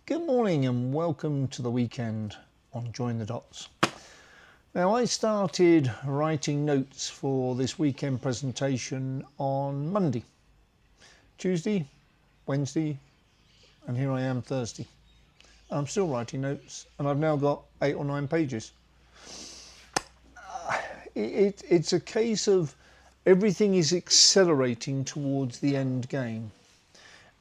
Good morning and welcome to the weekend on Join the Dots. Now, I started writing notes for this weekend presentation on Monday, Tuesday, Wednesday, and here I am Thursday. I'm still writing notes and I've now got 8 or 9 pages. It's a case of everything is accelerating towards the end game.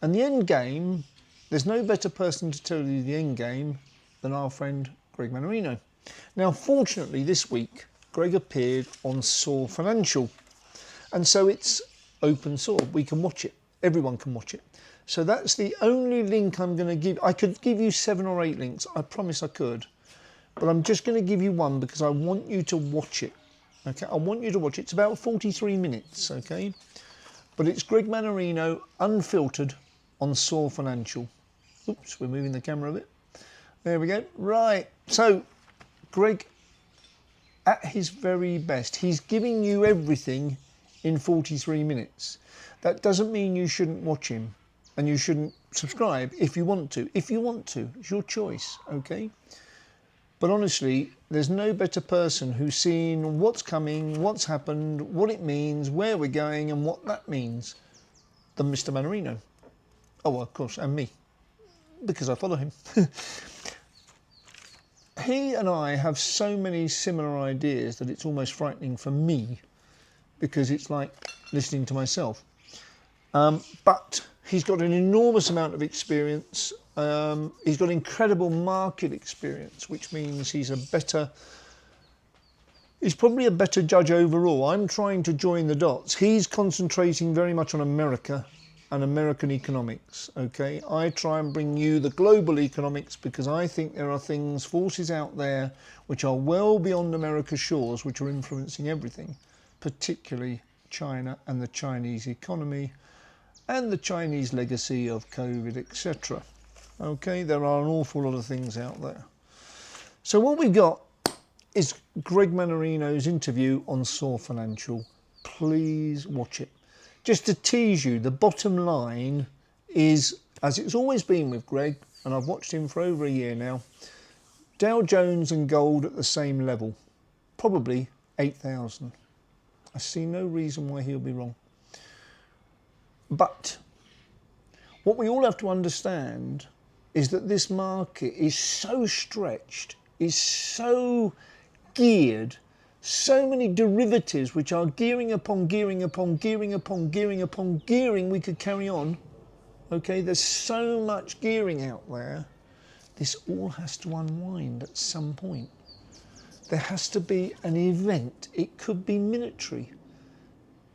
And the end game, there's no better person to tell you the end game than our friend Greg Mannorino. Now, fortunately, this week, Greg appeared on Soar Financial. And so it's open source. We can watch it. Everyone can watch it. So that's the only link I'm going to give. I could give you 7 or 8 links. I promise I could. But I'm just going to give you one because I want you to watch it. Okay, I want you to watch it. It's about 43 minutes, okay? But it's Greg Mannorino, unfiltered, on Soar Financial. Oops, we're moving the camera a bit. There we go. Right. So, Greg, at his very best, he's giving you everything in 43 minutes. That doesn't mean you shouldn't watch him and you shouldn't subscribe if you want to. If you want to, it's your choice, okay? But honestly, there's no better person who's seen what's coming, what's happened, what it means, where we're going and what that means than Mr. Mannorino. Oh, well, of course, and me, because I follow him. He and I have so many similar ideas that it's almost frightening for me because it's like listening to myself. But he's got an enormous amount of experience. He's got incredible market experience, which means he's probably a better judge overall. I'm trying to join the dots. He's concentrating very much on America and American economics, okay? I try and bring you the global economics because I think there are forces out there which are well beyond America's shores, which are influencing everything, particularly China and the Chinese economy and the Chinese legacy of COVID, etc. Okay, there are an awful lot of things out there. So what we've got is Greg Mannorino's interview on Soar Financial. Please watch it. Just to tease you, the bottom line is, as it's always been with Greg, and I've watched him for over a year now, Dow Jones and gold at the same level, probably 8,000. I see no reason why he'll be wrong. But what we all have to understand is that this market is so stretched, is so geared, so many derivatives which are gearing upon gearing upon gearing upon gearing upon gearing. We could carry on. Okay, there's so much gearing out there. This all has to unwind at some point. There has to be an event. It could be military.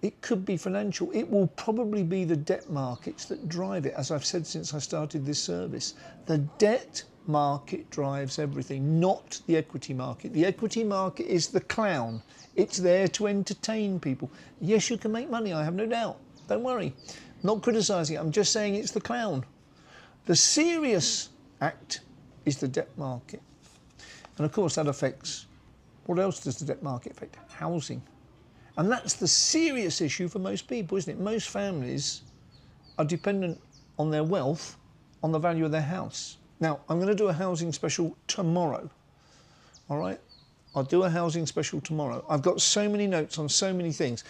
It could be financial. It will probably be the debt markets that drive it, as I've said since I started this service. The debt market drives everything, not the equity market. The equity market is the clown. It's there to entertain people. Yes, you can make money, I have no doubt. Don't worry. Not criticising it, I'm just saying it's the clown. The serious act is the debt market. And of course that affects, what else does the debt market affect? Housing. And that's the serious issue for most people, isn't it? Most families are dependent on their wealth, on the value of their house. Now, I'm going to do a housing special tomorrow, all right? I'll do a housing special tomorrow. I've got so many notes on so many things.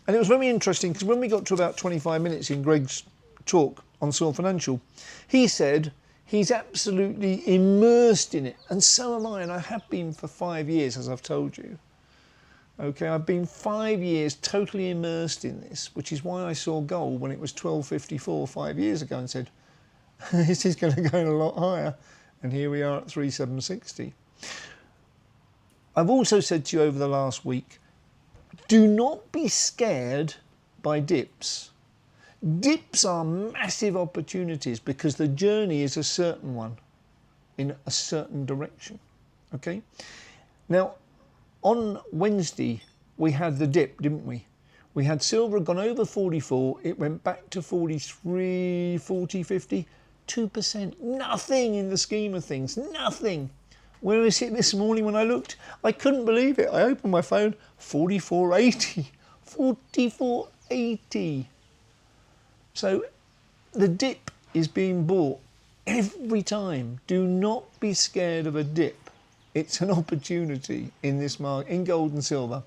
And it was very interesting because when we got to about 25 minutes in Greg's talk on Soar Financial, he said he's absolutely immersed in it. And so am I, and I have been for 5 years, as I've told you. Okay, I've been 5 years totally immersed in this, which is why I saw gold when it was 12.54 5 years ago and said, this is going to go a lot higher, and here we are at 3,760. I've also said to you over the last week, do not be scared by dips. Dips are massive opportunities because the journey is a certain one in a certain direction. Okay? Now, on Wednesday, we had the dip, didn't we? We had silver had gone over 44, it went back to 43, 40, 50. 2%, nothing in the scheme of things, nothing. Where is it this morning when I looked? I couldn't believe it. I opened my phone, 44.80, 44.80. So the dip is being bought Every time. Do not be scared of a dip. It's an opportunity in this market, in gold and silver.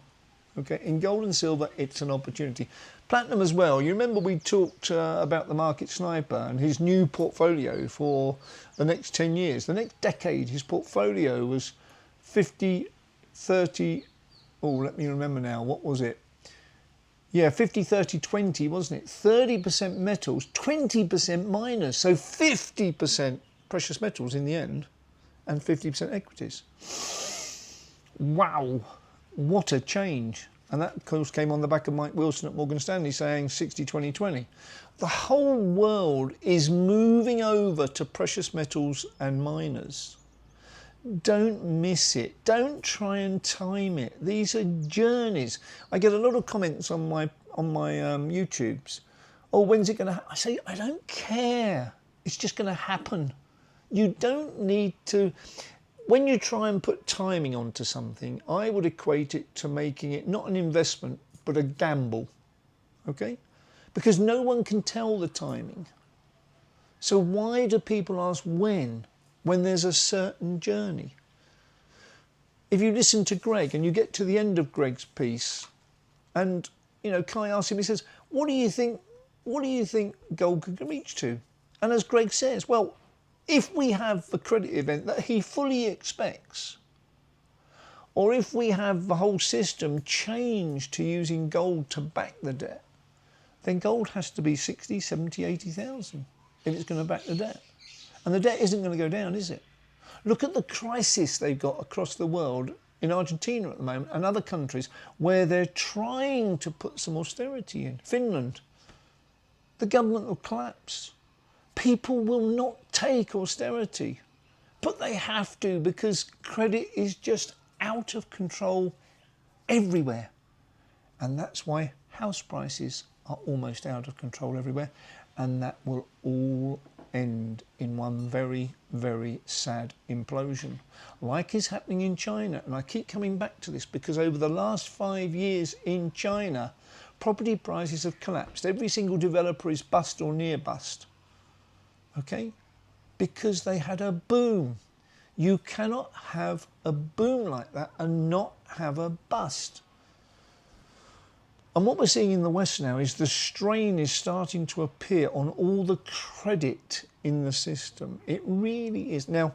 Okay, in gold and silver, it's an opportunity. Platinum as well. You remember we talked about the market sniper and his new portfolio for the next 10 years. The next decade, his portfolio was 50, 30, oh, let me remember now, what was it? Yeah, 50, 30, 20, wasn't it? 30% metals, 20% miners, so 50% precious metals in the end, and 50% equities. Wow, what a change. And that, of course, came on the back of Mike Wilson at Morgan Stanley saying 60, 20, 20. The whole world is moving over to precious metals and miners. Don't miss it. Don't try and time it. These are journeys. I get a lot of comments on my YouTubes. Oh, when's it going to? I say I don't care. It's just going to happen. You don't need to. When you try and put timing onto something, I would equate it to making it not an investment but a gamble. Okay, because no one can tell the timing. So why do people ask when there's a certain journey? If you listen to Greg and you get to the end of Greg's piece, and Kai asks him, he says, what do you think gold could reach to? And as Greg says, well, if we have the credit event that he fully expects, or if we have the whole system change to using gold to back the debt, then gold has to be 60, 70, 80,000 if it's going to back the debt. And the debt isn't going to go down, is it? Look at the crisis they've got across the world in Argentina at the moment and other countries where they're trying to put some austerity in. Finland, the government will collapse. People will not take austerity, but they have to because credit is just out of control everywhere. And that's why house prices are almost out of control everywhere. And that will all end in one very, very sad implosion, like is happening in China. And I keep coming back to this because over the last 5 years in China, property prices have collapsed. Every single developer is bust or near bust. Okay? Because they had a boom. You cannot have a boom like that and not have a bust. And what we're seeing in the West now is the strain is starting to appear on all the credit in the system. It really is. Now,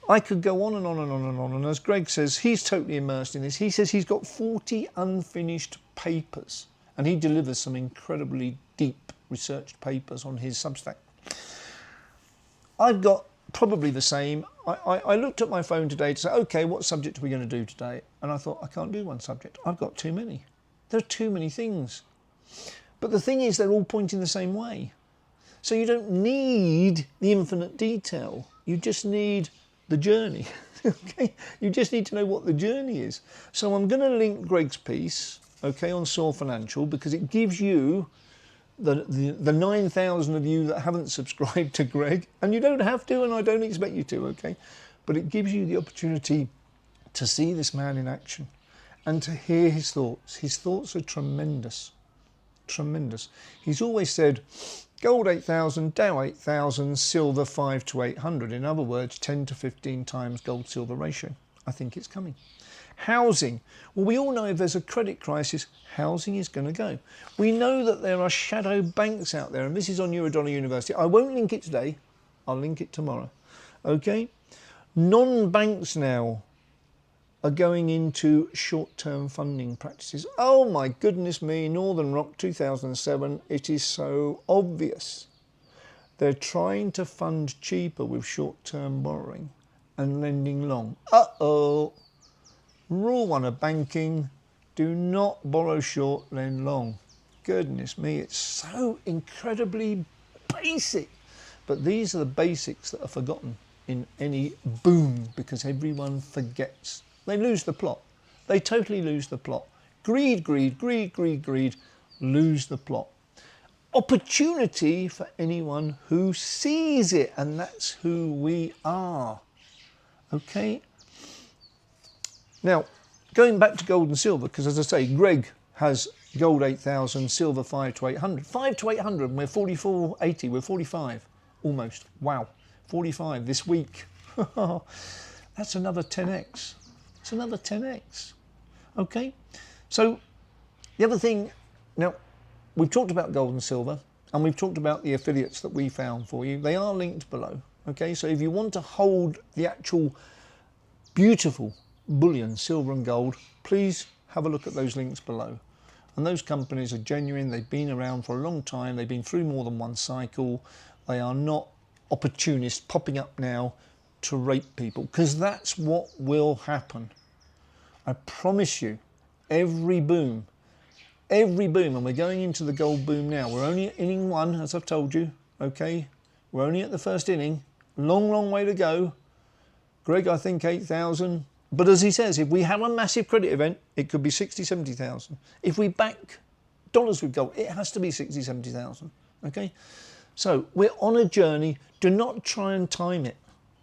I could go on and on and on and on. And as Greg says, he's totally immersed in this. He says he's got 40 unfinished papers. And he delivers some incredibly deep researched papers on his Substack. I've got probably the same. I looked at my phone today to say, okay, what subject are we going to do today? And I thought, I can't do one subject. I've got too many. There are too many things. But the thing is, they're all pointing the same way. So you don't need the infinite detail. You just need the journey. Okay? You just need to know what the journey is. So I'm going to link Greg's piece, okay, on Soar Financial, because it gives you the 9,000 of you that haven't subscribed to Greg, and you don't have to, and I don't expect you to, okay? But it gives you the opportunity to see this man in action and to hear his thoughts. His thoughts are tremendous, tremendous. He's always said, gold 8,000, Dow 8,000, silver 5 to 800. In other words, 10 to 15 times gold-silver ratio. I think it's coming. Housing. Well, we all know if there's a credit crisis, housing is going to go. We know that there are shadow banks out there, and this is on Eurodollar University. I won't link it today. I'll link it tomorrow. Okay? Non-banks now are going into short-term funding practices. Oh my goodness me, Northern Rock 2007, it is so obvious. They're trying to fund cheaper with short-term borrowing and lending long. Uh-oh. Rule 1 of banking, do not borrow short, lend long. Goodness me, it's so incredibly basic. But these are the basics that are forgotten in any boom because everyone forgets. They lose the plot. They totally lose the plot. Greed, greed, greed, greed, greed, lose the plot. Opportunity for anyone who sees it, and that's who we are. Okay? Now, going back to gold and silver, because as I say, Greg has gold 8,000, silver 5 to 800. 5 to 800, and we're 44.80, we're 45, almost. Wow. 45 this week. That's another 10x. It's another 10x. Okay, so the other thing, now we've talked about gold and silver, and we've talked about the affiliates that we found for you. They are linked below. Okay, so if you want to hold the actual beautiful bullion, silver and gold, please have a look at those links below. And those companies are genuine. They've been around for a long time. They've been through more than one cycle. They are not opportunists popping up now to rape people, because that's what will happen. I promise you, every boom, and we're going into the gold boom now. We're only at inning 1, as I've told you, okay? We're only at the first inning. Long way to go. Greg, I think 8,000. But as he says, if we have a massive credit event, it could be 60, 70,000. If we back dollars with gold, it has to be 60, 70,000, okay? So we're on a journey. Do not try and time it.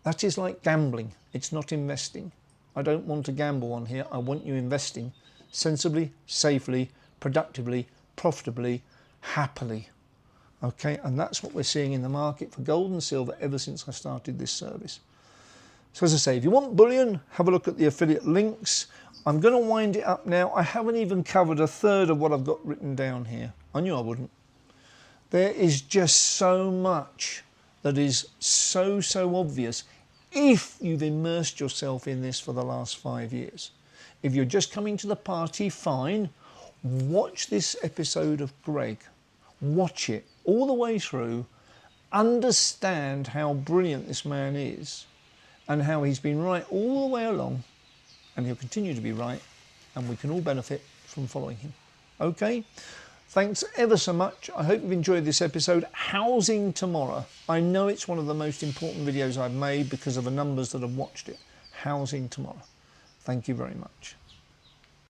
That is like gambling. It's not investing. I don't want to gamble on here. I want you investing sensibly, safely, productively, profitably, happily. Okay, and that's what we're seeing in the market for gold and silver ever since I started this service. So as I say, if you want bullion, have a look at the affiliate links. I'm going to wind it up now. I haven't even covered a third of what I've got written down here. I knew I wouldn't. There is just so much that is so obvious if you've immersed yourself in this for the last 5 years. If you're just coming to the party, fine. Watch this episode of Greg. Watch it all the way through. Understand how brilliant this man is and how he's been right all the way along, and he'll continue to be right, and we can all benefit from following him. Okay? Thanks ever so much. I hope you've enjoyed this episode. Housing tomorrow. I know it's one of the most important videos I've made because of the numbers that have watched it. Housing tomorrow. Thank you very much.